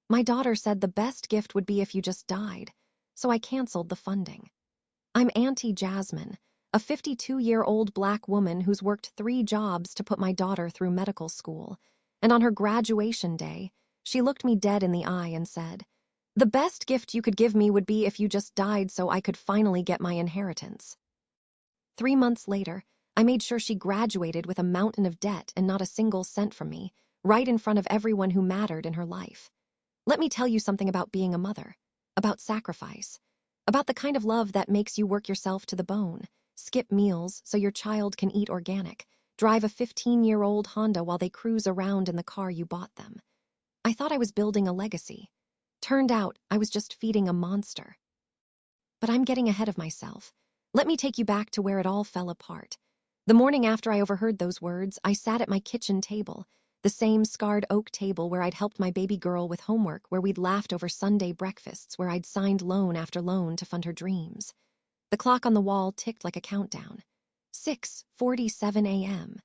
My daughter said the best gift would be if you just died, so I canceled the funding. I'm Auntie Jasmine, a 52-year-old Black woman who's worked 3 jobs to put my daughter through medical school, and on her graduation day, she looked me dead in the eye and said, "The best gift you could give me would be if you just died so I could finally get my inheritance." 3 months later, I made sure she graduated with a mountain of debt and not a single cent from me, right in front of everyone who mattered in her life. Let me tell you something about being a mother, about sacrifice, about the kind of love that makes you work yourself to the bone, skip meals so your child can eat organic, drive a 15-year-old Honda while they cruise around in the car you bought them. I thought I was building a legacy. Turned out I was just feeding a monster. But I'm getting ahead of myself. Let me take you back to where it all fell apart. The morning after I overheard those words, I sat at my kitchen table, the same scarred oak table where I'd helped my baby girl with homework, where we'd laughed over Sunday breakfasts, where I'd signed loan after loan to fund her dreams. The clock on the wall ticked like a countdown. 6:47 a.m.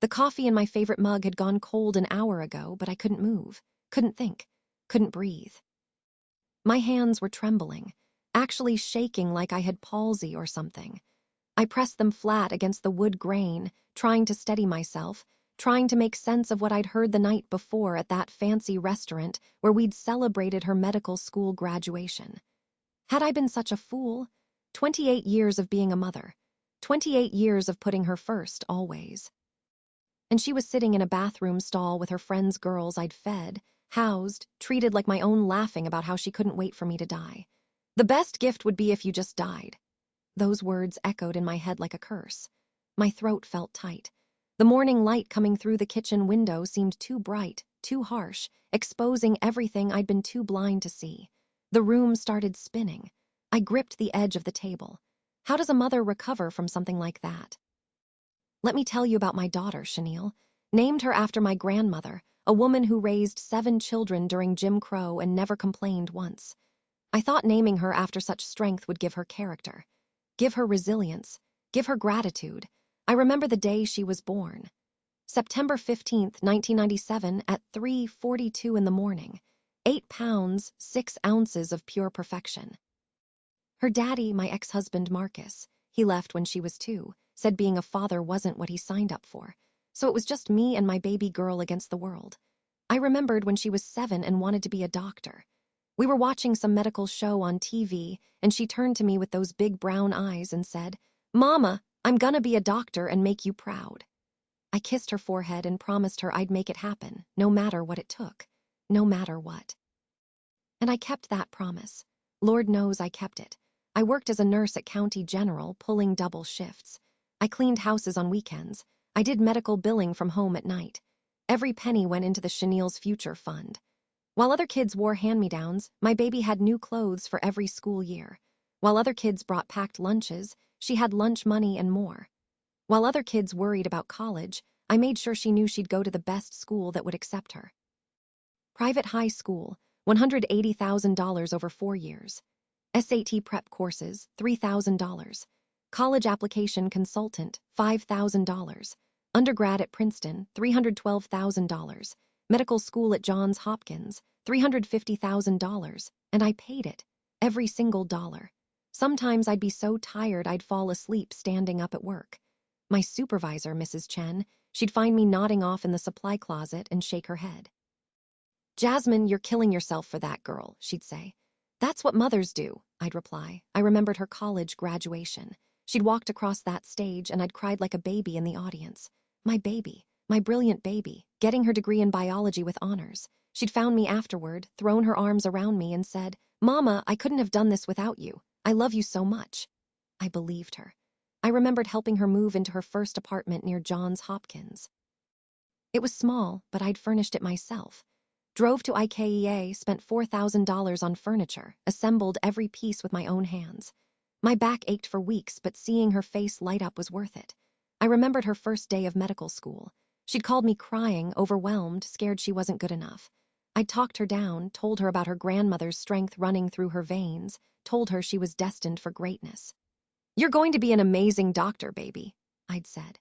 The coffee in my favorite mug had gone cold an hour ago, but I couldn't move, couldn't think, couldn't breathe. My hands were trembling, actually shaking like I had palsy or something. I pressed them flat against the wood grain, trying to steady myself, trying to make sense of what I'd heard the night before at that fancy restaurant where we'd celebrated her medical school graduation. Had I been such a fool? 28 years of being a mother. 28 years of putting her first, always. And she was sitting in a bathroom stall with her friends' girls I'd fed, housed, treated like my own, laughing about how she couldn't wait for me to die. The best gift would be if you just died. Those words echoed in my head like a curse. My throat felt tight. The morning light coming through the kitchen window seemed too bright, too harsh, exposing everything I'd been too blind to see. The room started spinning. I gripped the edge of the table. How does a mother recover from something like that? Let me tell you about my daughter, Chenille. Named her after my grandmother, a woman who raised 7 children during Jim Crow and never complained once. I thought naming her after such strength would give her character, give her resilience, give her gratitude. I remember the day she was born. September 15th, 1997, at 3:42 in the morning. 8 pounds, 6 ounces of pure perfection. Her daddy, my ex-husband Marcus, he left when she was 2, said being a father wasn't what he signed up for, so it was just me and my baby girl against the world. I remembered when she was 7 and wanted to be a doctor. We were watching some medical show on TV, and she turned to me with those big brown eyes and said, "Mama, I'm gonna be a doctor and make you proud." I kissed her forehead and promised her I'd make it happen, no matter what it took, no matter what. And I kept that promise. Lord knows I kept it. I worked as a nurse at County General, pulling double shifts. I cleaned houses on weekends. I did medical billing from home at night. Every penny went into the Chenille's Future Fund. While other kids wore hand-me-downs, my baby had new clothes for every school year. While other kids brought packed lunches, she had lunch money and more. While other kids worried about college, I made sure she knew she'd go to the best school that would accept her. Private high school, $180,000 over 4 years. SAT prep courses, $3,000. College application consultant, $5,000. Undergrad at Princeton, $312,000. Medical school at Johns Hopkins, $350,000. And I paid it, every single dollar. Sometimes I'd be so tired I'd fall asleep standing up at work. My supervisor, Mrs. Chen, she'd find me nodding off in the supply closet and shake her head. "Jasmine, you're killing yourself for that girl," she'd say. "That's what mothers do," I'd reply. I remembered her college graduation. She'd walked across that stage and I'd cried like a baby in the audience. My baby, my brilliant baby, getting her degree in biology with honors. She'd found me afterward, thrown her arms around me and said, "Mama, I couldn't have done this without you. I love you so much." I believed her. I remembered helping her move into her first apartment near Johns Hopkins. It was small, but I'd furnished it myself. Drove to IKEA, spent $4,000 on furniture, assembled every piece with my own hands. My back ached for weeks, but seeing her face light up was worth it. I remembered her first day of medical school. She'd called me crying, overwhelmed, scared she wasn't good enough. I'd talked her down, told her about her grandmother's strength running through her veins, told her she was destined for greatness. "You're going to be an amazing doctor, baby," I'd said.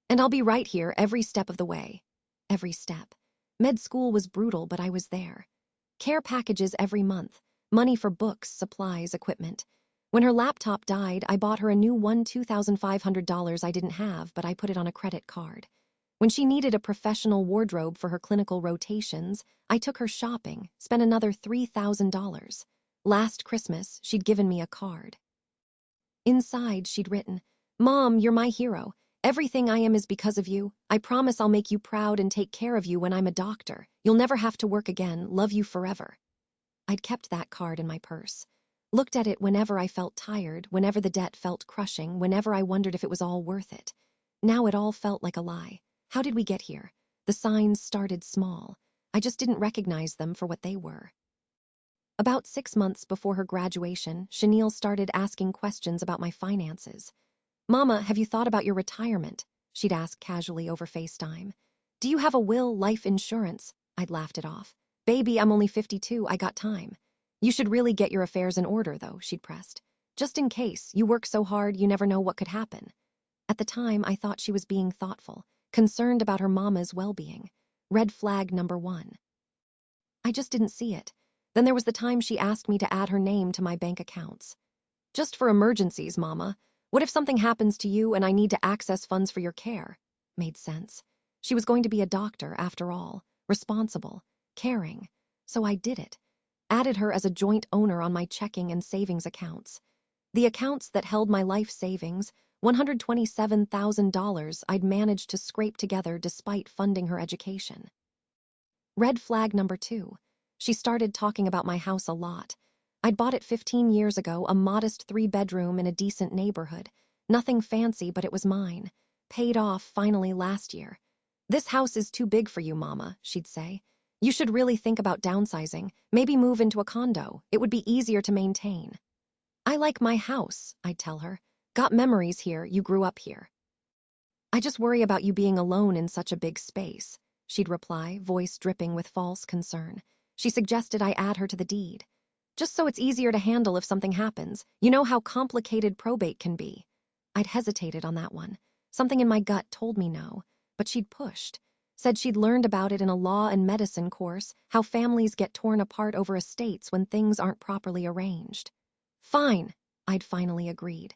"And I'll be right here every step of the way." Every step. Med school was brutal, but I was there. Care packages every month, money for books, supplies, equipment. When her laptop died, I bought her a new one $2,500 I didn't have, but I put it on a credit card. When she needed a professional wardrobe for her clinical rotations, I took her shopping, spent another $3,000. Last Christmas, she'd given me a card. Inside, she'd written, "Mom, you're my hero. Everything I am is because of you. I promise I'll make you proud and take care of you when I'm a doctor. You'll never have to work again. Love you forever." I'd kept that card in my purse. Looked at it whenever I felt tired, whenever the debt felt crushing, whenever I wondered if it was all worth it. Now it all felt like a lie. How did we get here? The signs started small. I just didn't recognize them for what they were. About 6 months before her graduation, Chanel started asking questions about my finances. "Mama, have you thought about your retirement?" she'd ask casually over FaceTime. "Do you have a will, life insurance?" I'd laughed it off. "Baby, I'm only 52, I got time." "You should really get your affairs in order, though," she'd pressed. "Just in case, you work so hard, you never know what could happen." At the time, I thought she was being thoughtful, concerned about her mama's well-being. Red flag number 1. I just didn't see it. Then there was the time she asked me to add her name to my bank accounts. "Just for emergencies, Mama. What if something happens to you and I need to access funds for your care?" Made sense. She was going to be a doctor, after all, responsible, caring. So I did it. Added her as a joint owner on my checking and savings accounts. The accounts that held my life savings, $127,000 I'd managed to scrape together despite funding her education. Red flag number 2. She started talking about my house a lot. I'd bought it 15 years ago, a modest 3-bedroom in a decent neighborhood. Nothing fancy, but it was mine. Paid off finally last year. "This house is too big for you, Mama," she'd say. "You should really think about downsizing. Maybe move into a condo. It would be easier to maintain." "I like my house," I'd tell her. "Got memories here, you grew up here." "I just worry about you being alone in such a big space," she'd reply, voice dripping with false concern. She suggested I add her to the deed. "Just so it's easier to handle if something happens. You know how complicated probate can be." I'd hesitated on that one. Something in my gut told me no, but she'd pushed. Said she'd learned about it in a law and medicine course, how families get torn apart over estates when things aren't properly arranged. "Fine," I'd finally agreed.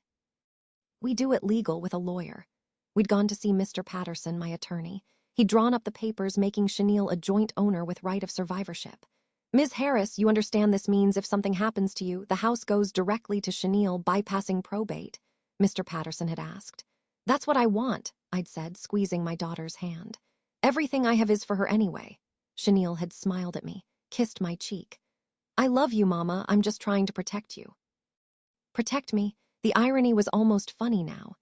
We do it legal with a lawyer. We'd gone to see Mr. Patterson, my attorney. He'd drawn up the papers making Chanel a joint owner with right of survivorship. "Ms. Harris, you understand this means if something happens to you, the house goes directly to Chanel, bypassing probate?" Mr. Patterson had asked. "That's what I want," I'd said, squeezing my daughter's hand. "Everything I have is for her anyway." Chanel had smiled at me, kissed my cheek. "I love you, Mama, I'm just trying to protect you." Protect me? The irony was almost funny now.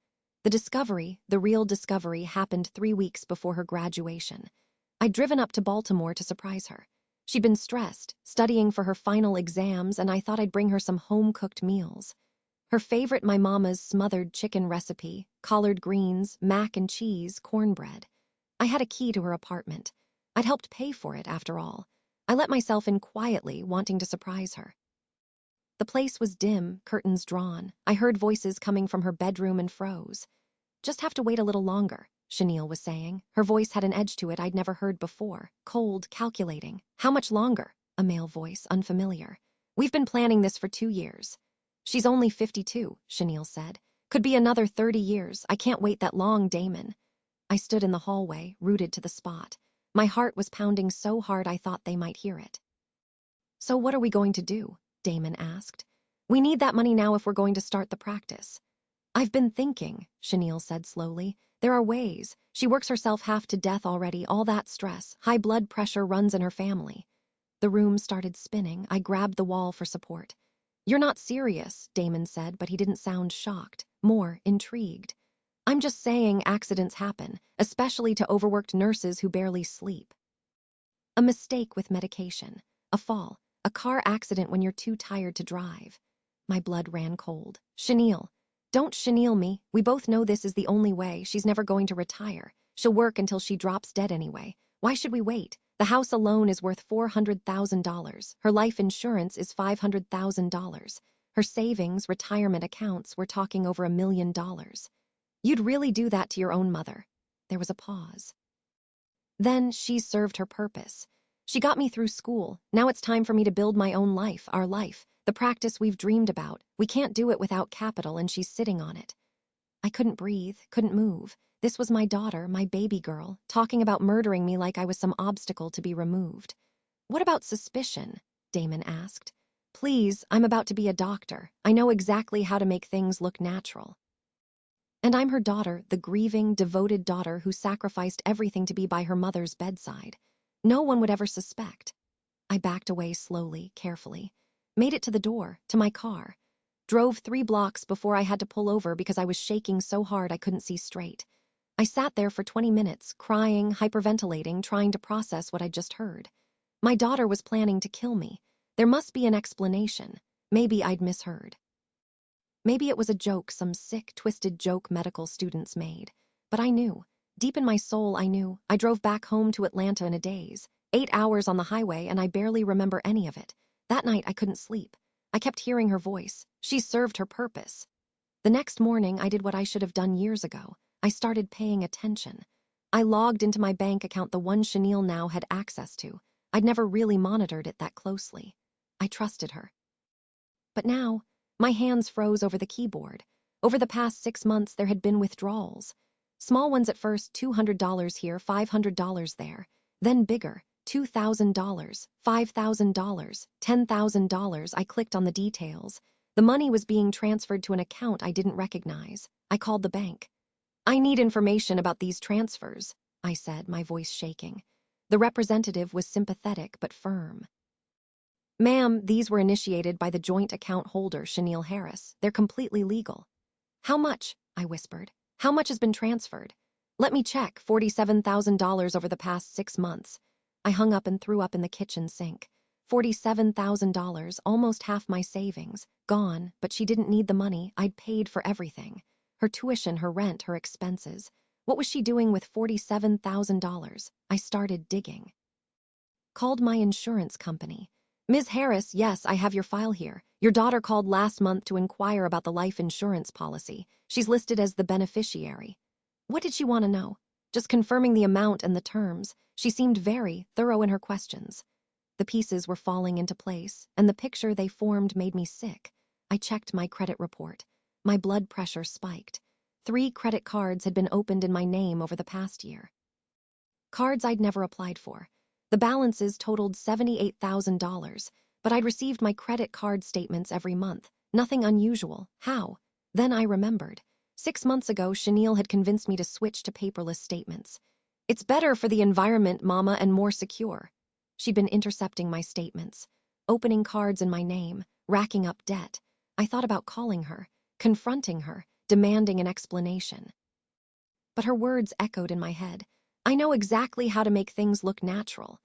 The discovery, the real discovery, happened 3 weeks before her graduation. I'd driven up to Baltimore to surprise her. She'd been stressed, studying for her final exams, and I thought I'd bring her some home-cooked meals. Her favorite, my mama's smothered chicken recipe, collard greens, mac and cheese, cornbread. I had a key to her apartment. I'd helped pay for it, after all. I let myself in quietly, wanting to surprise her. The place was dim, curtains drawn. I heard voices coming from her bedroom and froze. "Just have to wait a little longer," Chanel was saying. Her voice had an edge to it I'd never heard before. Cold, calculating. "How much longer?" A male voice, unfamiliar. "We've been planning this for 2 years." "She's only 52, Chanel said. "Could be another 30 years. I can't wait that long, Damon." I stood in the hallway, rooted to the spot. My heart was pounding so hard I thought they might hear it. "So what are we going to do?" Damon asked. "We need that money now if we're going to start the practice." "I've been thinking," Chanel said slowly. "There are ways. She works herself half to death already, all that stress. High blood pressure runs in her family." The room started spinning. I grabbed the wall for support. "You're not serious," Damon said, but he didn't sound shocked, more intrigued. "I'm just saying accidents happen, especially to overworked nurses who barely sleep. A mistake with medication, a fall, a car accident when you're too tired to drive." My blood ran cold. "Chanel, don't Chanel me. We both know this is the only way. She's never going to retire. She'll work until she drops dead anyway. Why should we wait? The house alone is worth $400,000. Her life insurance is $500,000. Her savings, retirement accounts, we're talking over $1 million. You'd really do that to your own mother?" There was a pause. "Then she's served her purpose. She got me through school. Now it's time for me to build my own life, our life, the practice we've dreamed about. We can't do it without capital, and she's sitting on it. I couldn't breathe, couldn't move. This was my daughter, my baby girl, talking about murdering me like I was some obstacle to be removed. What about suspicion? Damon asked. Please, I'm about to be a doctor. I know exactly how to make things look natural. And I'm her daughter, the grieving, devoted daughter who sacrificed everything to be by her mother's bedside. No one would ever suspect. I backed away slowly, carefully. Made it to the door, to my car. Drove 3 blocks before I had to pull over because I was shaking so hard I couldn't see straight. I sat there for 20 minutes, crying, hyperventilating, trying to process what I'd just heard. My daughter was planning to kill me. There must be an explanation. Maybe I'd misheard. Maybe it was a joke some sick, twisted joke medical students made. But I knew. Deep in my soul, I knew. I drove back home to Atlanta in a daze. 8 hours on the highway, and I barely remember any of it. That night, I couldn't sleep. I kept hearing her voice. She served her purpose. The next morning, I did what I should have done years ago. I started paying attention. I logged into my bank account, the one Chanel now had access to. I'd never really monitored it that closely. I trusted her. But now, my hands froze over the keyboard. Over the past 6 months, there had been withdrawals. Small ones at first, $200 here, $500 there. Then bigger, $2,000, $5,000, $10,000. I clicked on the details. The money was being transferred to an account I didn't recognize. I called the bank. I need information about these transfers, I said, my voice shaking. The representative was sympathetic but firm. Ma'am, these were initiated by the joint account holder, Chanel Harris. They're completely legal. How much? I whispered. How much has been transferred? Let me check. $47,000 over the past 6 months. I hung up and threw up in the kitchen sink. $47,000, almost half my savings. Gone, but she didn't need the money. I'd paid for everything. Her tuition, her rent, her expenses. What was she doing with $47,000? I started digging. Called my insurance company. Ms. Harris, yes, I have your file here. Your daughter called last month to inquire about the life insurance policy. She's listed as the beneficiary. What did she want to know? Just confirming the amount and the terms. She seemed very thorough in her questions. The pieces were falling into place, and the picture they formed made me sick. I checked my credit report. My blood pressure spiked. 3 credit cards had been opened in my name over the past year. Cards I'd never applied for. The balances totaled $78,000, but I'd received my credit card statements every month. Nothing unusual. How? Then I remembered. 6 months ago, Chanel had convinced me to switch to paperless statements. It's better for the environment, Mama, and more secure. She'd been intercepting my statements, opening cards in my name, racking up debt. I thought about calling her, confronting her, demanding an explanation. But her words echoed in my head. I know exactly how to make things look natural.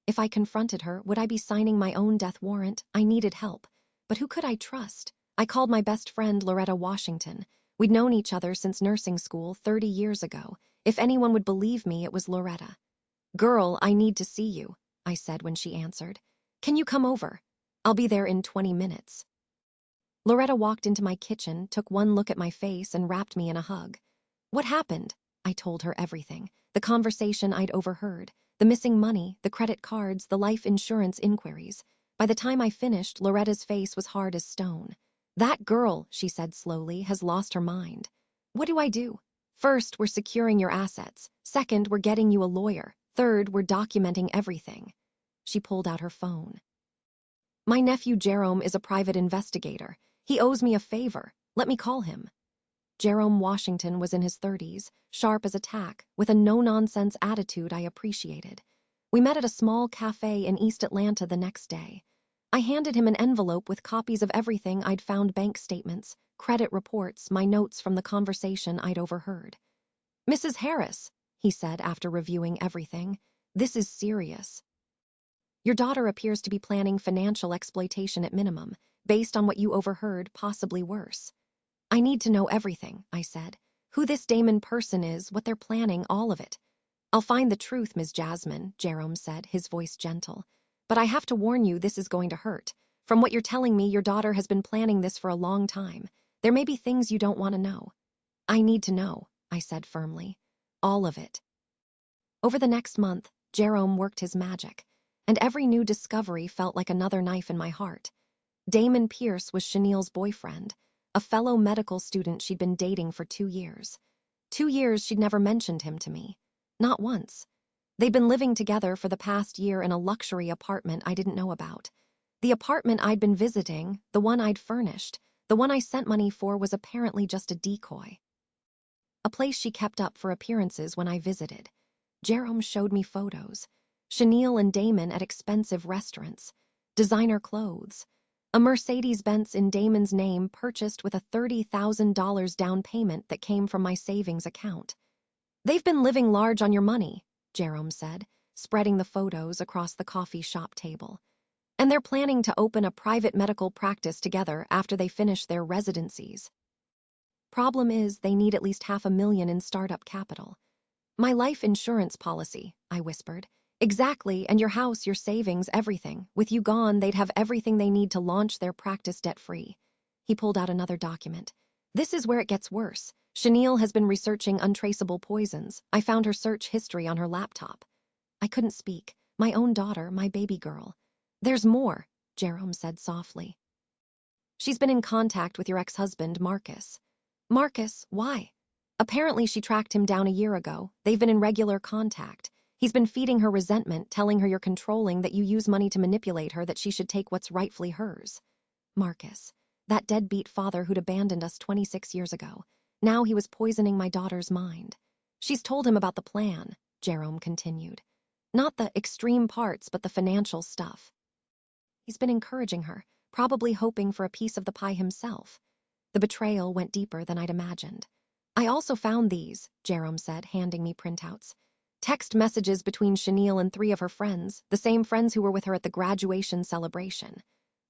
If I confronted her, would I be signing my own death warrant? I needed help. But who could I trust? I called my best friend, Loretta Washington. We'd known each other since nursing school 30 years ago. If anyone would believe me, it was Loretta. Girl, I need to see you, I said when she answered. Can you come over? I'll be there in 20 minutes. Loretta walked into my kitchen, took one look at my face, and wrapped me in a hug. What happened? I told her everything. The conversation I'd overheard. The missing money, the credit cards, the life insurance inquiries. By the time I finished, Loretta's face was hard as stone. That girl, she said slowly, has lost her mind. What do I do? First, we're securing your assets. Second, we're getting you a lawyer. Third, we're documenting everything. She pulled out her phone. My nephew Jerome is a private investigator. He owes me a favor. Let me call him. Jerome Washington was in his 30s, sharp as a tack, with a no-nonsense attitude I appreciated. We met at a small cafe in East Atlanta the next day. I handed him an envelope with copies of everything I'd found: bank statements, credit reports, my notes from the conversation I'd overheard. Mrs. Harris, he said after reviewing everything, this is serious. Your daughter appears to be planning financial exploitation at minimum, based on what you overheard, possibly worse. I need to know everything, I said. Who this Damon person is, what they're planning, all of it. I'll find the truth, Ms. Jasmine, Jerome said, his voice gentle. But I have to warn you, this is going to hurt. From what you're telling me, your daughter has been planning this for a long time. There may be things you don't want to know. I need to know, I said firmly. All of it. Over the next month, Jerome worked his magic. and every new discovery felt like another knife in my heart. Damon Pierce was Chenille's boyfriend, a fellow medical student she'd been dating for 2 years. 2 years she'd never mentioned him to me. Not once. They'd been living together for the past year in a luxury apartment I didn't know about. The apartment I'd been visiting, the one I'd furnished, the one I sent money for, was apparently just a decoy. A place she kept up for appearances when I visited. Jerome showed me photos. Chenille and Damon at expensive restaurants. Designer clothes. A Mercedes-Benz in Damon's name purchased with a $30,000 down payment that came from my savings account. "They've been living large on your money," Jerome said, spreading the photos across the coffee shop table. "And they're planning to open a private medical practice together after they finish their residencies. Problem is, they need at least $500,000 in startup capital." "My life insurance policy," I whispered. "Exactly, and your house, your savings, everything. With you gone, they'd have everything they need to launch their practice debt-free." He pulled out another document. "This is where it gets worse. Chenille has been researching untraceable poisons. I found her search history on her laptop." I couldn't speak. My own daughter, my baby girl. "There's more," Jerome said softly. "She's been in contact with your ex-husband, Marcus." "Marcus? Why?" "Apparently she tracked him down a year ago. They've been in regular contact. He's been feeding her resentment, telling her you're controlling, that you use money to manipulate her, that she should take what's rightfully hers." Marcus. That deadbeat father who'd abandoned us 26 years ago. Now he was poisoning my daughter's mind. "She's told him about the plan," Jerome continued. "Not the extreme parts, but the financial stuff. He's been encouraging her, probably hoping for a piece of the pie himself." The betrayal went deeper than I'd imagined. "I also found these," Jerome said, handing me printouts. "Text messages between Chenille and 3 of her friends, the same friends who were with her at the graduation celebration."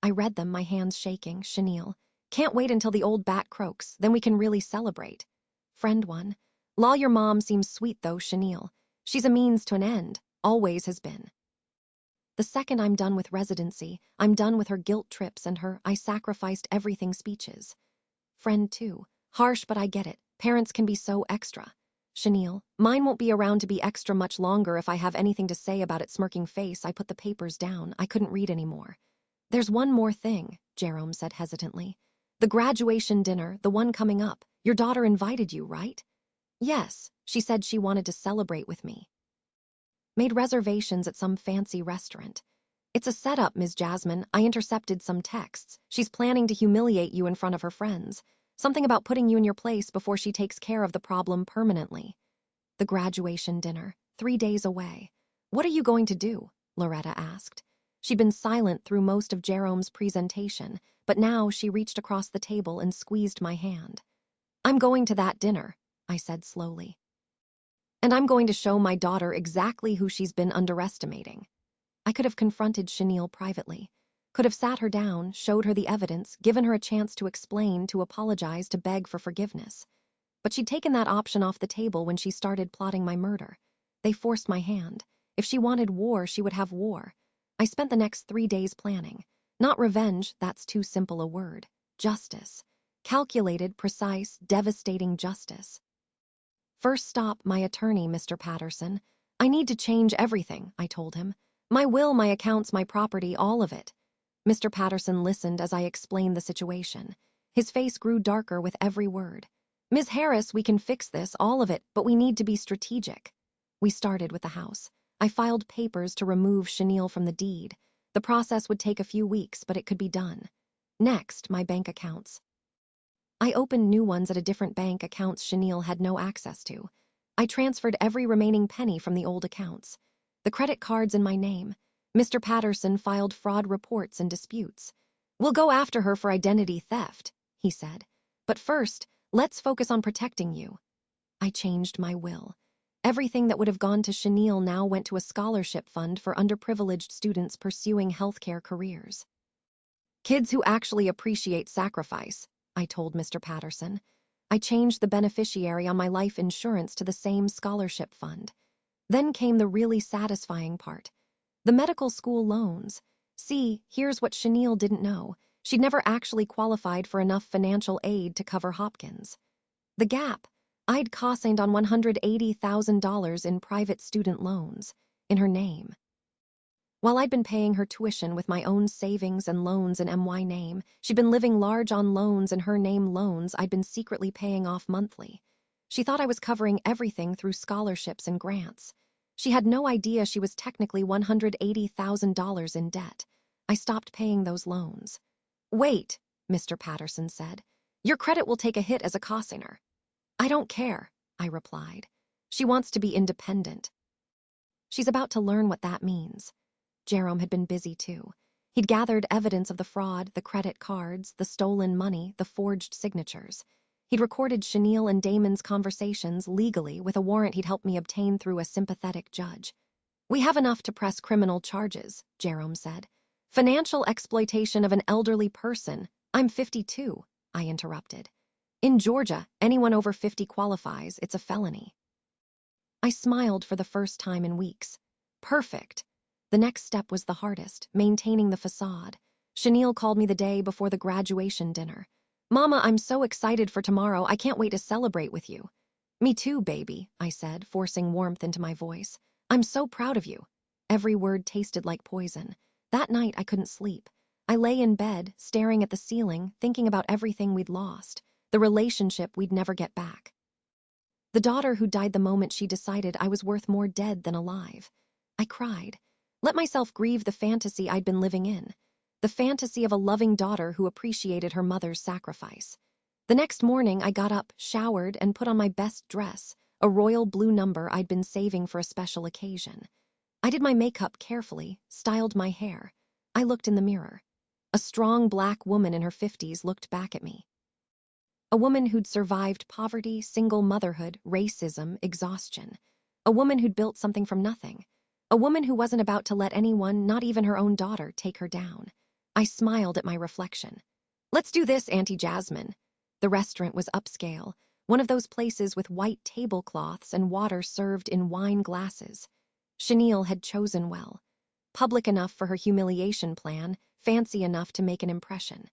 I read them, my hands shaking. Chenille. "Can't wait until the old bat croaks, then we can really celebrate." Friend 1. "Law, your mom seems sweet though, Chenille. She's a means to an end, always has been. The second I'm done with residency, I'm done with her guilt trips and her 'I sacrificed everything' speeches." Friend 2. "Harsh, but I get it. Parents can be so extra." Chenille. "Mine won't be around to be extra much longer if I have anything to say about it." Smirking face, I put the papers down. I couldn't read anymore. "There's one more thing," Jerome said hesitantly. "The graduation dinner, the one coming up. Your daughter invited you, right?" "Yes, she said she wanted to celebrate with me. Made reservations at some fancy restaurant." "It's a setup, Ms. Jasmine. I intercepted some texts. She's planning to humiliate you in front of her friends. Something about putting you in your place before she takes care of the problem permanently." The graduation dinner, 3 days away. "What are you going to do?" Loretta asked. She'd been silent through most of Jerome's presentation, but now she reached across the table and squeezed my hand. "I'm going to that dinner," I said slowly. "And I'm going to show my daughter exactly who she's been underestimating." I could have confronted Chenille privately. Could have sat her down, showed her the evidence, given her a chance to explain, to apologize, to beg for forgiveness. But she'd taken that option off the table when she started plotting my murder. They forced my hand. If she wanted war, she would have war. I spent the next 3 days planning. Not revenge, that's too simple a word. Justice. Calculated, precise, devastating justice. "First stop, my attorney, Mr. Patterson. I need to change everything," I told him. "My will, my accounts, my property, all of it." Mr. Patterson listened as I explained the situation. His face grew darker with every word. "Ms. Harris, we can fix this, all of it, but we need to be strategic." We started with the house. I filed papers to remove Chenille from the deed. The process would take a few weeks, but it could be done. Next, my bank accounts. I opened new ones at a different bank, accounts Chenille had no access to. I transferred every remaining penny from the old accounts. The credit cards in my name. Mr. Patterson filed fraud reports and disputes. "We'll go after her for identity theft," he said. "But first, let's focus on protecting you." I changed my will. Everything that would have gone to Chenille now went to a scholarship fund for underprivileged students pursuing healthcare careers. "Kids who actually appreciate sacrifice," I told Mr. Patterson. I changed the beneficiary on my life insurance to the same scholarship fund. Then came the really satisfying part. The medical school loans. See, here's what Chenille didn't know. She'd never actually qualified for enough financial aid to cover Hopkins. The gap. I'd co-signed on $180,000 in private student loans, in her name. While I'd been paying her tuition with my own savings and loans in MY name, she'd been living large on loans in her name, loans I'd been secretly paying off monthly. She thought I was covering everything through scholarships and grants. She had no idea she was technically $180,000 in debt. I stopped paying those loans. "Wait," Mr. Patterson said. "Your credit will take a hit as a cosigner." "I don't care," I replied. "She wants to be independent. She's about to learn what that means." Jerome had been busy too. He'd gathered evidence of the fraud, the credit cards, the stolen money, the forged signatures. He'd recorded Chenille and Damon's conversations legally with a warrant he'd helped me obtain through a sympathetic judge. "We have enough to press criminal charges," Jerome said. "Financial exploitation of an elderly person. I'm 52, I interrupted. "In Georgia, anyone over 50 qualifies. It's a felony." I smiled for the first time in weeks. Perfect. The next step was the hardest, maintaining the facade. Chenille called me the day before the graduation dinner. "Mama, I'm so excited for tomorrow. I can't wait to celebrate with you." "Me too, baby," I said, forcing warmth into my voice. "I'm so proud of you." Every word tasted like poison. That night, I couldn't sleep. I lay in bed, staring at the ceiling, thinking about everything we'd lost, the relationship we'd never get back. The daughter who died the moment she decided I was worth more dead than alive. I cried. Let myself grieve the fantasy I'd been living in. The fantasy of a loving daughter who appreciated her mother's sacrifice. The next morning, I got up, showered, and put on my best dress, a royal blue number I'd been saving for a special occasion. I did my makeup carefully, styled my hair. I looked in the mirror. A strong black woman in her 50s looked back at me. A woman who'd survived poverty, single motherhood, racism, exhaustion. A woman who'd built something from nothing. A woman who wasn't about to let anyone, not even her own daughter, take her down. I smiled at my reflection. "Let's do this, Auntie Jasmine." The restaurant was upscale, one of those places with white tablecloths and water served in wine glasses. Chenille had chosen well. Public enough for her humiliation plan, fancy enough to make an impression.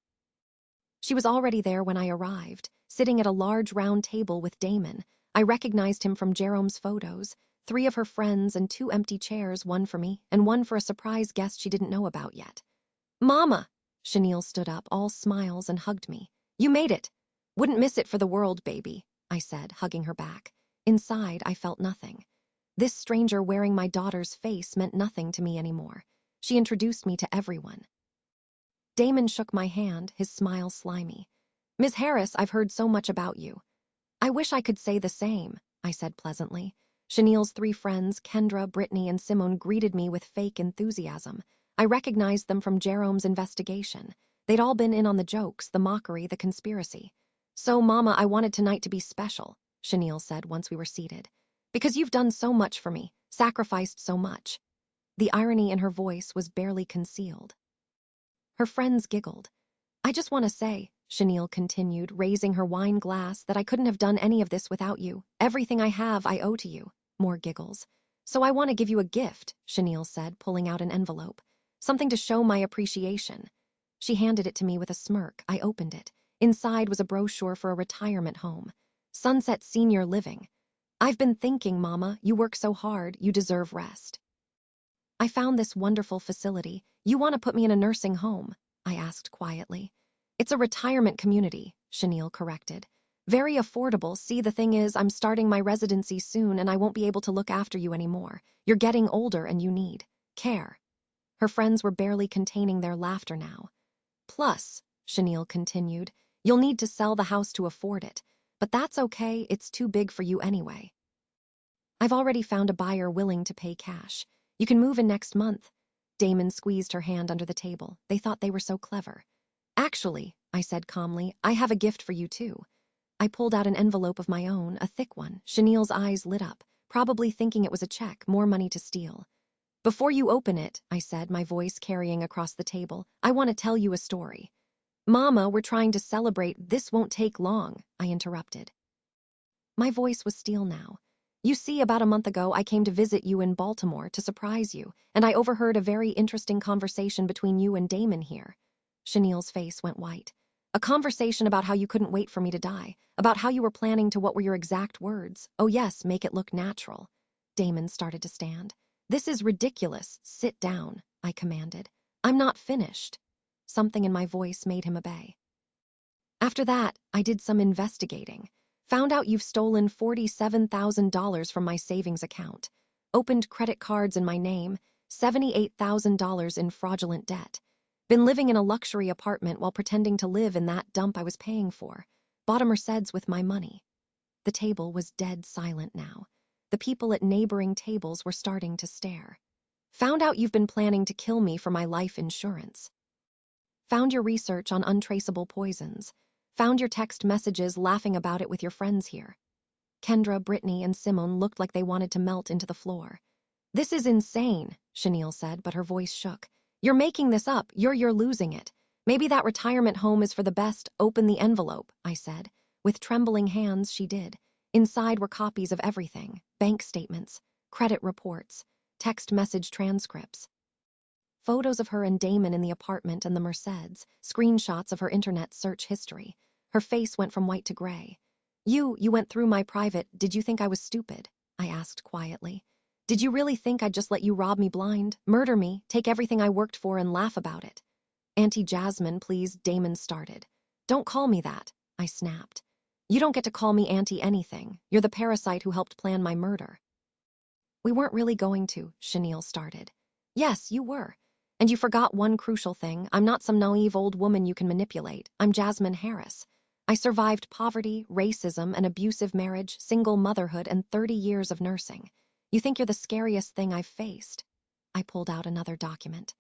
She was already there when I arrived, sitting at a large round table with Damon. I recognized him from Jerome's photos. 3 of her friends and 2 empty chairs, one for me and one for a surprise guest she didn't know about yet. "Mama!" Chenille stood up, all smiles, and hugged me. "You made it." "Wouldn't miss it for the world, baby," I said, hugging her back. Inside, I felt nothing. This stranger wearing my daughter's face meant nothing to me anymore. She introduced me to everyone. Damon shook my hand, his smile slimy. "Ms. Harris, I've heard so much about you." "I wish I could say the same," I said pleasantly. Chenille's 3 friends, Kendra, Brittany, and Simone, greeted me with fake enthusiasm. I recognized them from Jerome's investigation. They'd all been in on the jokes, the mockery, the conspiracy. "So, Mama, I wanted tonight to be special," Chenille said once we were seated. "Because you've done so much for me, sacrificed so much." The irony in her voice was barely concealed. Her friends giggled. "I just want to say," Chenille continued, raising her wine glass, "that I couldn't have done any of this without you. Everything I have, I owe to you." More giggles. "So I want to give you a gift," Chenille said, pulling out an envelope. "Something to show my appreciation." She handed it to me with a smirk. I opened it. Inside was a brochure for a retirement home. Sunset Senior Living. "I've been thinking, Mama, you work so hard, you deserve rest." "I found this wonderful facility. You want to put me in a nursing home?" I asked quietly. "It's a retirement community," Chenille corrected. "Very affordable. See, the thing is, I'm starting my residency soon and I won't be able to look after you anymore. You're getting older and you need care." Her friends were barely containing their laughter now. "Plus," Chenille continued, "you'll need to sell the house to afford it. But that's okay, it's too big for you anyway. I've already found a buyer willing to pay cash. You can move in next month." Damon squeezed her hand under the table. They thought they were so clever. "Actually," I said calmly, "I have a gift for you too." I pulled out an envelope of my own, a thick one. Chenille's eyes lit up, probably thinking it was a check, more money to steal. "Before you open it," I said, my voice carrying across the table, "I want to tell you a story." "Mama, we're trying to celebrate. This won't take long," I interrupted. My voice was steel now. "You see, about a month ago, I came to visit you in Baltimore to surprise you, and I overheard a very interesting conversation between you and Damon here." Chenille's face went white. "A conversation about how you couldn't wait for me to die, about how you were planning to, what were your exact words? Oh yes, make it look natural." Damon started to stand. "This is ridiculous. Sit down," I commanded. I'm not finished. Something in my voice made him obey. After that, I did some investigating. Found out you've stolen $47,000 from my savings account. Opened credit cards in my name, $78,000 in fraudulent debt. Been living in a luxury apartment while pretending to live in that dump I was paying for. Bought a Mercedes with my money. The table was dead silent now. The people at neighboring tables were starting to stare. Found out you've been planning to kill me for my life insurance. Found your research on untraceable poisons. Found your text messages laughing about it with your friends here. Kendra, Brittany, and Simone looked like they wanted to melt into the floor. This is insane, Chenille said, but her voice shook. You're making this up. You're losing it. Maybe that retirement home is for the best. Open the envelope, I said. With trembling hands, she did. Inside were copies of everything. Bank statements, credit reports, text message transcripts. Photos of her and Damon in the apartment and the Mercedes, screenshots of her internet search history. Her face went from white to gray. You went through my private. Did you think I was stupid? I asked quietly. Did you really think I'd just let you rob me blind, murder me, take everything I worked for and laugh about it? Auntie Jasmine, please, Damon started. Don't call me that, I snapped. You don't get to call me Auntie anything. You're the parasite who helped plan my murder. We weren't really going to, Chenille started. Yes, you were. And you forgot one crucial thing. I'm not some naive old woman you can manipulate. I'm Jasmine Harris. I survived poverty, racism, an abusive marriage, single motherhood, and 30 years of nursing. You think you're the scariest thing I've faced. I pulled out another document.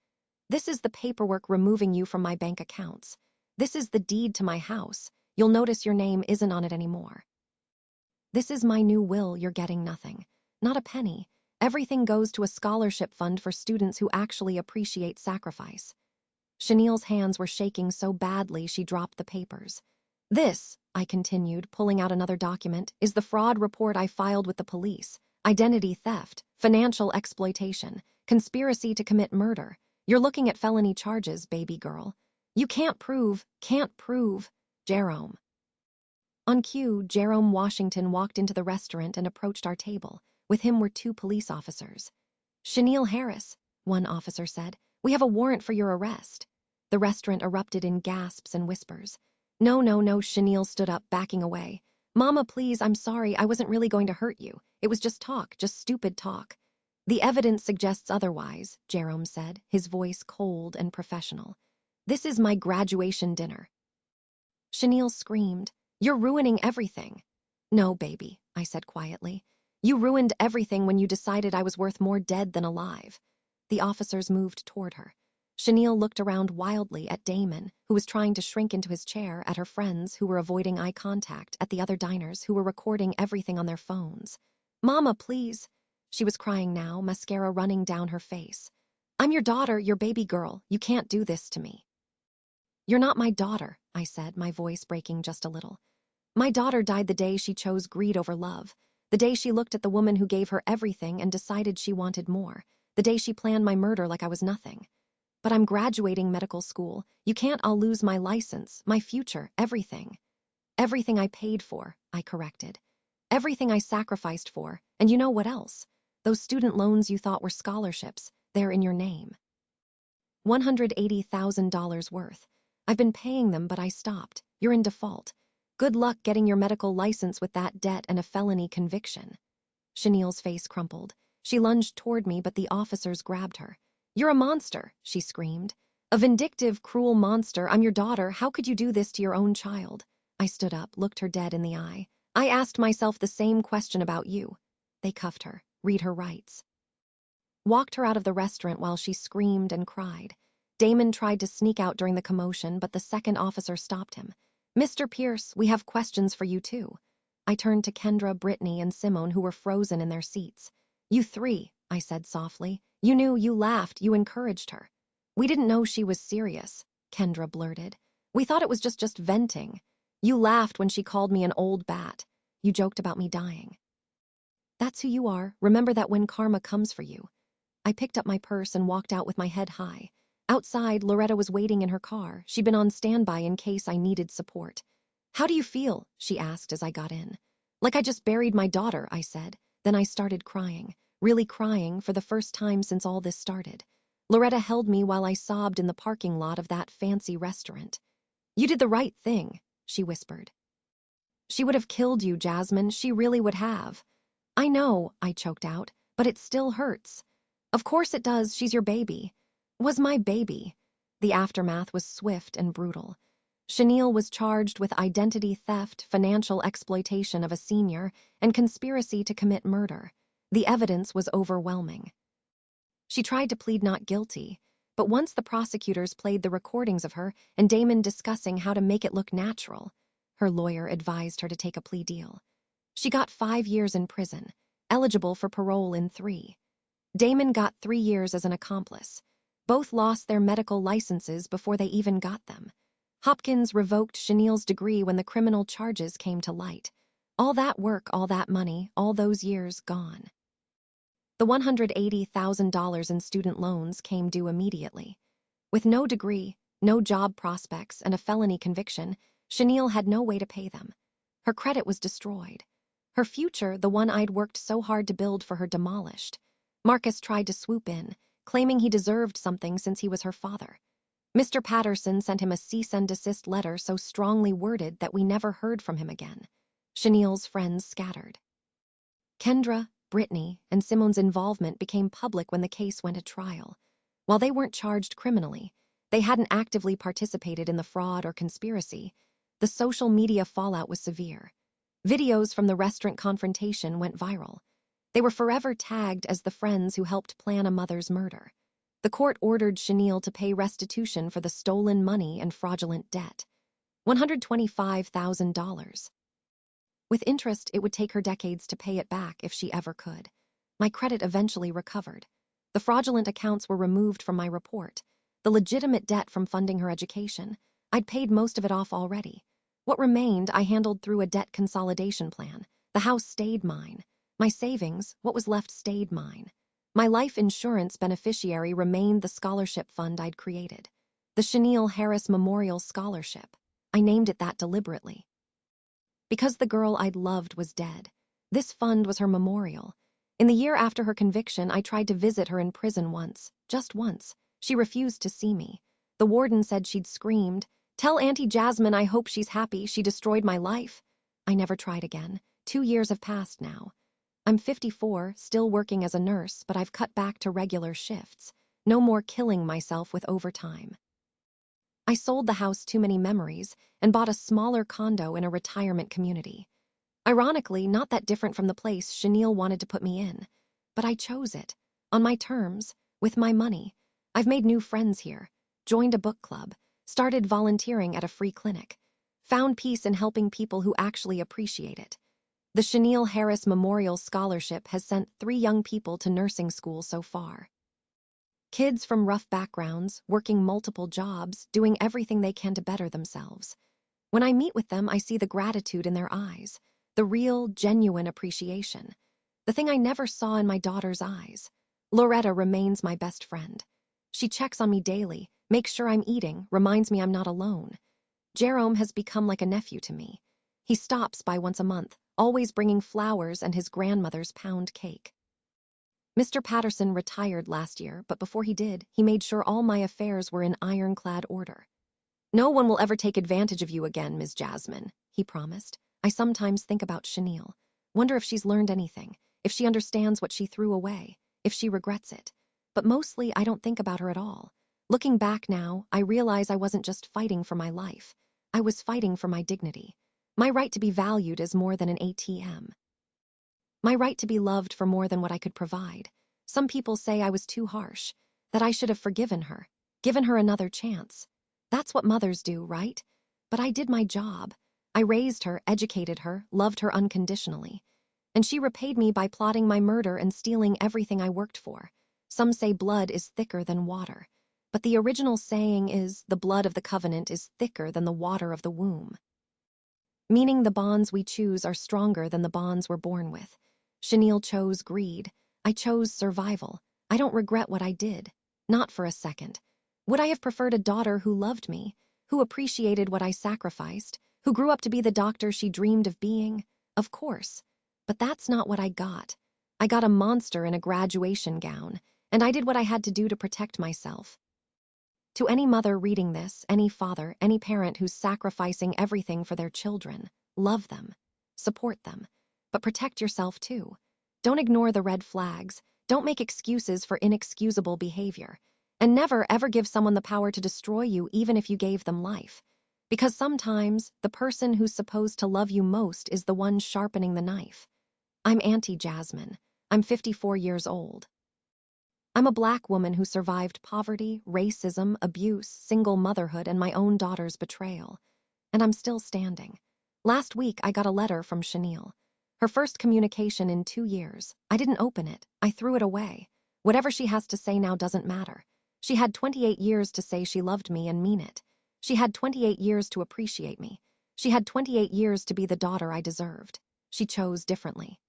This is the paperwork removing you from my bank accounts. This is the deed to my house. You'll notice your name isn't on it anymore. This is my new will. You're getting nothing. Not a penny. Everything goes to a scholarship fund for students who actually appreciate sacrifice. Chenille's hands were shaking so badly she dropped the papers. This, I continued, pulling out another document, is the fraud report I filed with the police. Identity theft, financial exploitation, conspiracy to commit murder. You're looking at felony charges, baby girl. You can't prove. Jerome. On cue, Jerome Washington walked into the restaurant and approached our table. With him were 2 police officers. Chenille Harris, one officer said, we have a warrant for your arrest. The restaurant erupted in gasps and whispers. No, Chenille stood up, backing away. Mama, please, I'm sorry, I wasn't really going to hurt you. It was just talk, just stupid talk. The evidence suggests otherwise, Jerome said, his voice cold and professional. This is my graduation dinner. Chenille screamed, You're ruining everything. No, baby, I said quietly. You ruined everything when you decided I was worth more dead than alive. The officers moved toward her. Chenille looked around wildly at Damon, who was trying to shrink into his chair, at her friends who were avoiding eye contact, at the other diners who were recording everything on their phones. Mama, please. She was crying now, mascara running down her face. I'm your daughter, your baby girl. You can't do this to me. You're not my daughter, I said, my voice breaking just a little. My daughter died the day she chose greed over love, the day she looked at the woman who gave her everything and decided she wanted more, the day she planned my murder like I was nothing. But I'm graduating medical school. You can't. I'll lose my license, my future, everything. Everything I paid for, I corrected. Everything I sacrificed for, and you know what else? Those student loans you thought were scholarships, they're in your name. $180,000 worth. I've been paying them, but I stopped. You're in default. Good luck getting your medical license with that debt and a felony conviction. Chenille's face crumpled. She lunged toward me, but the officers grabbed her. You're a monster, she screamed. A vindictive, cruel monster. I'm your daughter. How could you do this to your own child? I stood up, looked her dead in the eye. I asked myself the same question about you. They cuffed her. Read her rights. Walked her out of the restaurant while she screamed and cried. Damon tried to sneak out during the commotion, but the second officer stopped him. Mr. Pierce, we have questions for you too. I turned to Kendra, Brittany, and Simone, who were frozen in their seats. You 3, I said softly. You knew, you laughed, you encouraged her. We didn't know she was serious, Kendra blurted. We thought it was just venting. You laughed when she called me an old bat. You joked about me dying. That's who you are. Remember that when karma comes for you. I picked up my purse and walked out with my head high. Outside, Loretta was waiting in her car. She'd been on standby in case I needed support. How do you feel? She asked as I got in. Like I just buried my daughter, I said. Then I started crying. Really crying for the first time since all this started. Loretta held me while I sobbed in the parking lot of that fancy restaurant. "You did the right thing," she whispered. "She would have killed you, Jasmine. She really would have." "I know," I choked out, "but it still hurts." "Of course it does. She's your baby." "Was my baby." The aftermath was swift and brutal. Chenille was charged with identity theft, financial exploitation of a senior, and conspiracy to commit murder. The evidence was overwhelming. She tried to plead not guilty, but once the prosecutors played the recordings of her and Damon discussing how to make it look natural, her lawyer advised her to take a plea deal. She got 5 years in prison, eligible for parole in 3. Damon got 3 years as an accomplice. Both lost their medical licenses before they even got them. Hopkins revoked Chenille's degree when the criminal charges came to light. All that work, all that money, all those years gone. The $180,000 in student loans came due immediately. With no degree, no job prospects, and a felony conviction, Chenille had no way to pay them. Her credit was destroyed. Her future, the one I'd worked so hard to build for her, demolished. Marcus tried to swoop in, claiming he deserved something since he was her father. Mr. Patterson sent him a cease and desist letter so strongly worded that we never heard from him again. Chenille's friends scattered. Kendra, Brittany, and Simone's involvement became public when the case went to trial. While they weren't charged criminally, they hadn't actively participated in the fraud or conspiracy. The social media fallout was severe. Videos from the restaurant confrontation went viral. They were forever tagged as the friends who helped plan a mother's murder. The court ordered Chenille to pay restitution for the stolen money and fraudulent debt. $125,000. With interest, it would take her decades to pay it back if she ever could. My credit eventually recovered. The fraudulent accounts were removed from my report. The legitimate debt from funding her education, I'd paid most of it off already. What remained, I handled through a debt consolidation plan. The house stayed mine. My savings, what was left, stayed mine. My life insurance beneficiary remained the scholarship fund I'd created. The Chenille Harris Memorial Scholarship. I named it that deliberately. Because the girl I'd loved was dead, this fund was her memorial. In the year after her conviction, I tried to visit her in prison once, just once. She refused to see me. The warden said she'd screamed, "Tell Auntie Jasmine I hope she's happy, she destroyed my life." I never tried again. 2 years have passed now. I'm 54, still working as a nurse, but I've cut back to regular shifts. No more killing myself with overtime. I sold the house Too Many Memories and bought a smaller condo in a retirement community. Ironically, not that different from the place Chenille wanted to put me in. But I chose it, on my terms, with my money. I've made new friends here, joined a book club, started volunteering at a free clinic, found peace in helping people who actually appreciate it. The Chenille Harris Memorial Scholarship has sent 3 young people to nursing school so far. Kids from rough backgrounds, working multiple jobs, doing everything they can to better themselves. When I meet with them, I see the gratitude in their eyes, the real, genuine appreciation. The thing I never saw in my daughter's eyes. Loretta remains my best friend. She checks on me daily, makes sure I'm eating, reminds me I'm not alone. Jerome has become like a nephew to me. He stops by once a month, always bringing flowers and his grandmother's pound cake. Mr. Patterson retired last year, but before he did, he made sure all my affairs were in ironclad order. "No one will ever take advantage of you again, Ms. Jasmine," he promised. I sometimes think about Chenille. Wonder if she's learned anything, if she understands what she threw away, if she regrets it. But mostly, I don't think about her at all. Looking back now, I realize I wasn't just fighting for my life. I was fighting for my dignity. My right to be valued as more than an ATM. My right to be loved for more than what I could provide. Some people say I was too harsh, that I should have forgiven her, given her another chance. That's what mothers do, right? But I did my job. I raised her, educated her, loved her unconditionally. And she repaid me by plotting my murder and stealing everything I worked for. Some say blood is thicker than water. But the original saying is, the blood of the covenant is thicker than the water of the womb. Meaning the bonds we choose are stronger than the bonds we're born with. Chenille chose greed. I chose survival. I don't regret what I did. Not for a second. Would I have preferred a daughter who loved me, who appreciated what I sacrificed, who grew up to be the doctor she dreamed of being? Of course. But that's not what I got. I got a monster in a graduation gown, and I did what I had to do to protect myself. To any mother reading this, any father, any parent who's sacrificing everything for their children, love them, support them, but protect yourself too. Don't ignore the red flags. Don't make excuses for inexcusable behavior. And never, ever give someone the power to destroy you even if you gave them life. Because sometimes the person who's supposed to love you most is the one sharpening the knife. I'm Auntie Jasmine. I'm 54 years old. I'm a Black woman who survived poverty, racism, abuse, single motherhood, and my own daughter's betrayal. And I'm still standing. Last week, I got a letter from Chanel. Her first communication in 2 years. I didn't open it. I threw it away. Whatever she has to say now doesn't matter. She had 28 years to say she loved me and mean it. She had 28 years to appreciate me. She had 28 years to be the daughter I deserved. She chose differently.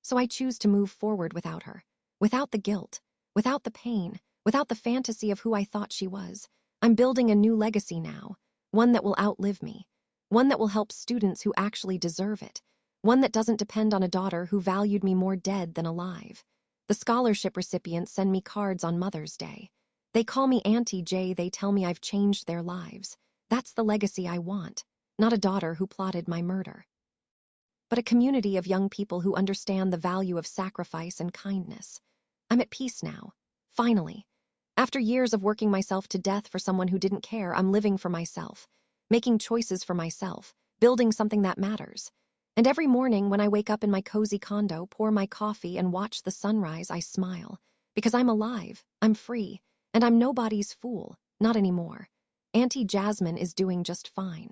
So I choose to move forward without her, without the guilt, without the pain, without the fantasy of who I thought she was. I'm building a new legacy now, one that will outlive me, one that will help students who actually deserve it, one that doesn't depend on a daughter who valued me more dead than alive. The scholarship recipients send me cards on Mother's Day. They call me Auntie J. They tell me I've changed their lives. That's the legacy I want, not a daughter who plotted my murder, but a community of young people who understand the value of sacrifice and kindness. I'm at peace now. Finally. After years of working myself to death for someone who didn't care, I'm living for myself, making choices for myself, building something that matters. And every morning when I wake up in my cozy condo, pour my coffee, and watch the sunrise, I smile. Because I'm alive, I'm free, and I'm nobody's fool, not anymore. Auntie Jasmine is doing just fine.